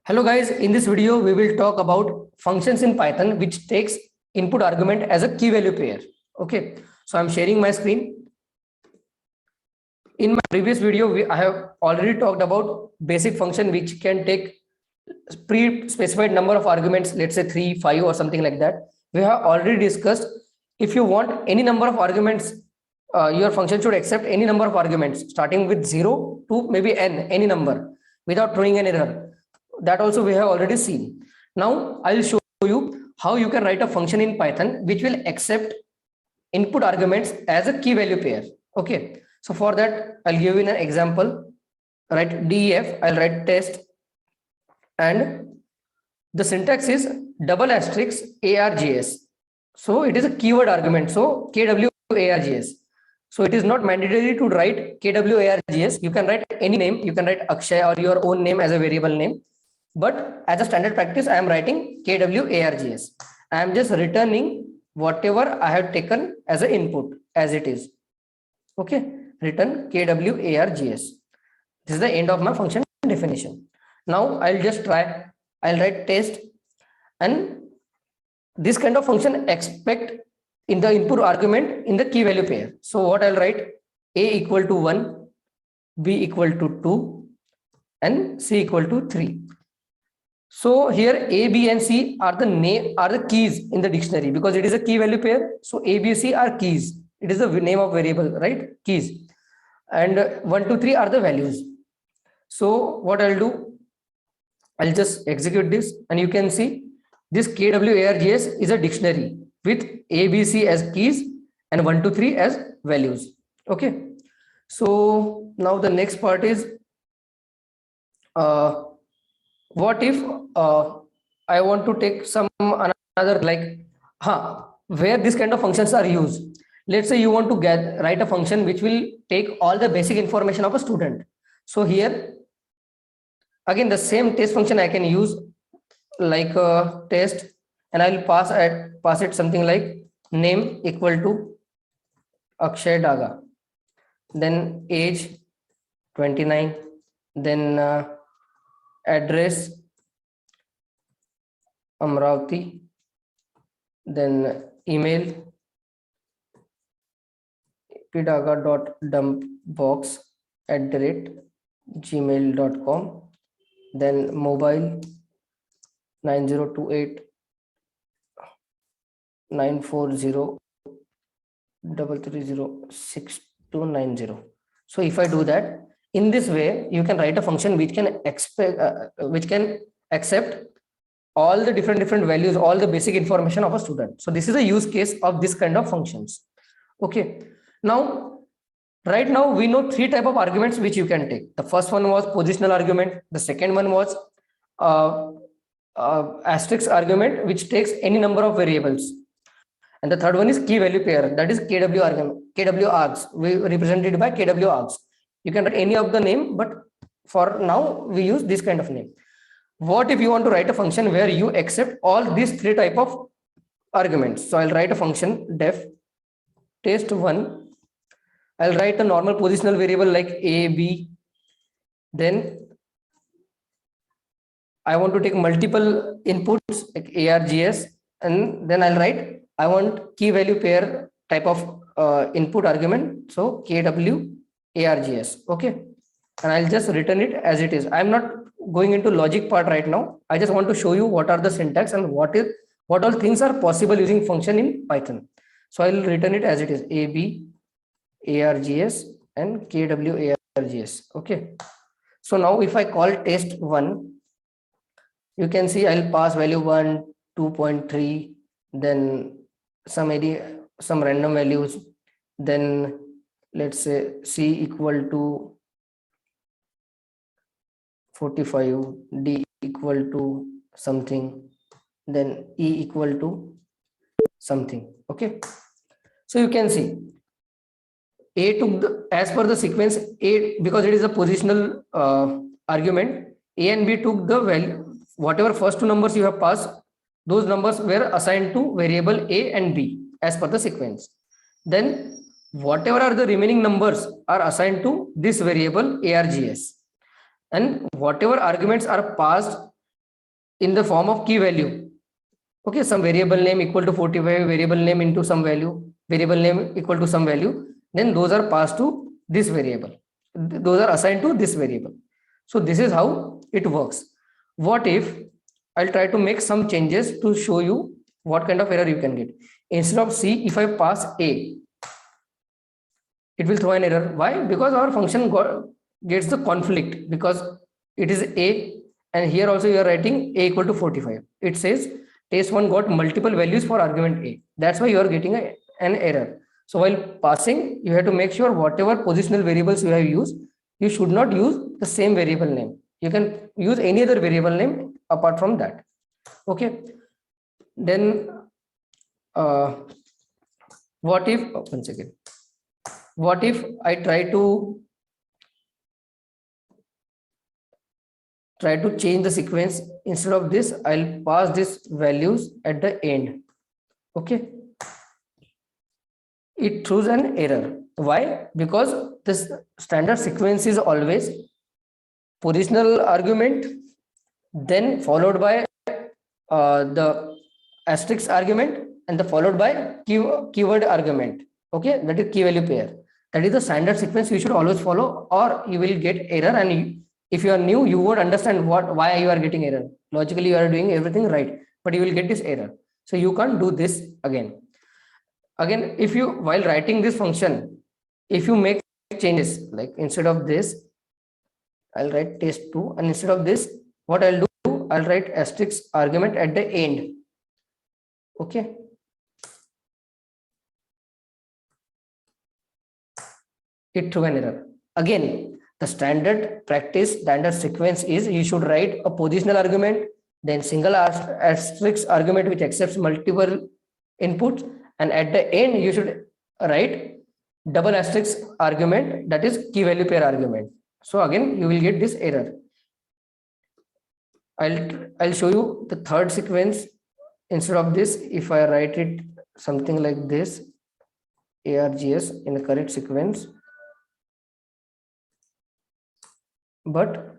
Hello guys, in this video we will talk about functions in Python which takes input argument as a key value pair. Okay, so I'm sharing my screen. In my previous video, I have already talked about basic function which can take pre-specified number of arguments, let's say 3, 5 or something like that. We have already discussed if you want any number of arguments, your function should accept any number of arguments starting with 0 to maybe n, any number without throwing an error. That also we have already seen. Now I'll show you how you can write a function in Python which will accept input arguments as a key value pair. Okay, so for that I'll give you an example. Write def, I'll write test, and the syntax is double asterisk args. So it is a keyword argument, so kwargs. So it is not mandatory to write kwargs. You can write any name, you can write Akshay or your own name as a variable name, but as a standard practice I am writing kwargs. I am just returning whatever I have taken as an input as it is. Okay, return kwargs. This is the end of my function definition. Now I'll just try, I'll write test, and this kind of function expect in the input argument in the key value pair. So what I'll write, a equal to 1, b equal to 2, and c equal to 3. So here a, b and c are the keys in the dictionary because it is a key value pair. So a, b, c are keys. It is the name of variable, right? Keys. And 1, 2, 3 are the values. So what I'll do, I'll just execute this, and you can see this kwargs is a dictionary with a, b, c as keys and 1, 2, 3 as values. Okay, so now the next part is what if I want to take some another, like where this kind of functions are used. Let's say you want to write a function which will take all the basic information of a student. So here again the same test function I can use, like test, and I'll pass it something like name equal to Akshay Daga, then age 29, then address Amravati, then email pdaga.dumpbox@gmail.com, then mobile 9028 940 330 6290. So if I do that, in this way you can write a function which can accept all the different values, all the basic information of a student. So this is a use case of this kind of functions. Okay, now right now we know 3 type of arguments which you can take. The first one was positional argument, the second one was asterisk argument which takes any number of variables, and the third one is key value pair, that is kwargs, we represented by kwargs. You can write any of the name, but for now we use this kind of name. What if you want to write a function where you accept all these 3 type of arguments? So I'll write a function def test1. I'll write a normal positional variable like a, b, then I want to take multiple inputs like args, and then I'll write I want key value pair type of input argument, so kwargs. Okay, and I'll just return it as it is. I'm not going into logic part right now. I just want to show you what are the syntax and what all things are possible using function in Python. So I'll return it as it is, a, b, args and kwargs. Okay, so now if I call test1, you can see I'll pass value 1, 2.3, then some random values, then let's say c equal to 45, d equal to something, then e equal to something. Okay, so you can see a took as per the sequence, a, because it is a positional argument, a and b took the value, whatever first 2 numbers you have passed, those numbers were assigned to variable a and b as per the sequence. Then whatever are the remaining numbers are assigned to this variable args, and whatever arguments are passed in the form of key value. Okay, some variable name equal to 45, variable name into some value, variable name equal to some value, then those are passed to this variable. Those are assigned to this variable. So this is how it works. What if I'll try to make some changes to show you what kind of error you can get. Instead of C, if I pass A, it will throw an error. Why? Because our function gets the conflict, because it is A and here also you are writing A equal to 45. It says test1 got multiple values for argument A. That's why you are getting an error. So while passing, you have to make sure whatever positional variables you have used, you should not use the same variable name. You can use any other variable name apart from that. Okay. Then what if, one second, what if I try to change the sequence? Instead of this, I'll pass these values at the end. Okay, it throws an error. Why? Because this standard sequence is always positional argument, then followed by the asterisk argument, and the followed by keyword argument. Okay, that is key value pair. That is the standard sequence you should always follow, or you will get error. And if you are new, you won't understand why you are getting error. Logically, you are doing everything right, but you will get this error. So you can't do this again. Again, if you, while writing this function, if you make changes, like instead of this, I'll write test2, and instead of this, what I'll do, I'll write asterisk argument at the end. Okay. It threw an error. Again, the standard practice, standard sequence is you should write a positional argument, then single asterisk argument which accepts multiple inputs, and at the end you should write double asterisk argument, that is key value pair argument. So again, you will get this error. I'll show you the third sequence. Instead of this, if I write it something like this, ARGS in the correct sequence, but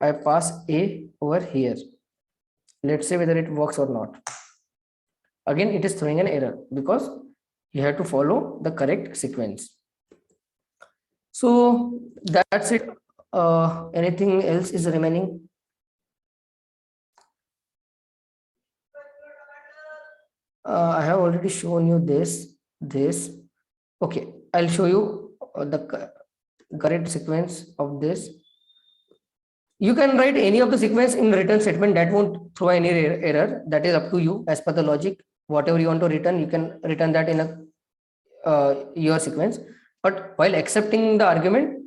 I pass A over here. Let's say whether it works or not. Again, it is throwing an error because you have to follow the correct sequence. So that's it. Anything else is remaining? I have already shown you this. Okay, I'll show you the correct sequence of this. You can write any of the sequence in return statement, that won't throw any error. That is up to you as per the logic. Whatever you want to return, you can return that in your sequence. But while accepting the argument,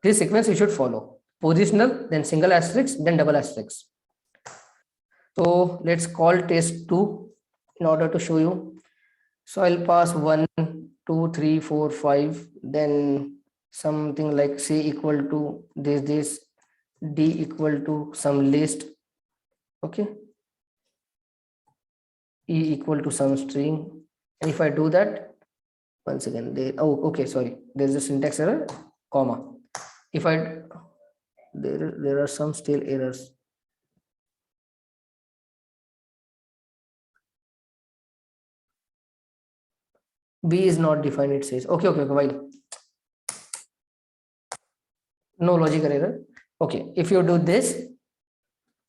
this sequence you should follow: positional, then single asterisk, then double asterisk. So let's call test2 in order to show you. So I'll pass 1, 2, 3, 4, 5, then something like C equal to this, D equal to some list. Okay, E equal to some string. And if I do that, once again, okay, sorry, there's a syntax error, comma. If there are some still errors. B is not defined, it says. Okay, while no logical error. Okay, if you do this,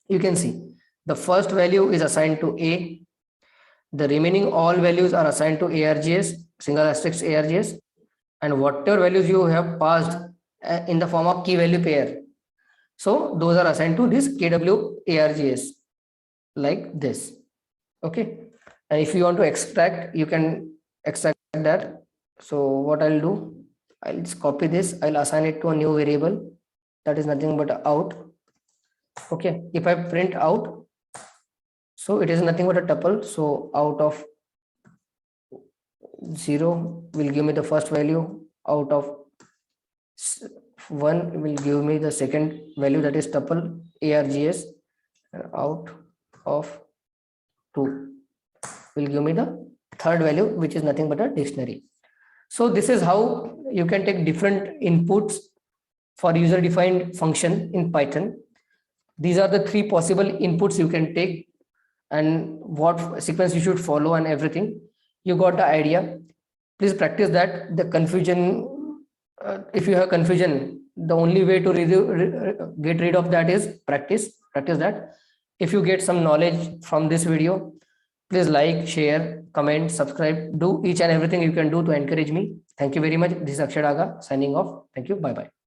you can see the first value is assigned to A. The remaining all values are assigned to ARGS, single asterisk ARGS, and whatever values you have passed in the form of key value pair, so those are assigned to this KW ARGS, like this. Okay, and if you want to extract, you can extract that. So what I'll do, I'll just copy this, I'll assign it to a new variable that is nothing but out. Okay, if I print out, so it is nothing but a tuple. So out of 0 will give me the first value, out of 1 will give me the second value, that is tuple ARGS, and out of 2 will give me the third value, which is nothing but a dictionary. So this is how you can take different inputs for user defined function in Python. these are the three possible inputs you can take and what sequence you should follow and everything. You got the idea. Please practice that. The confusion, if you have confusion, the only way to get rid of that is practice that. If you get some knowledge from this video, please like, share, comment, subscribe, do each and everything you can do to encourage me. Thank you very much. This is Akshay Daga signing off. Thank you. Bye bye.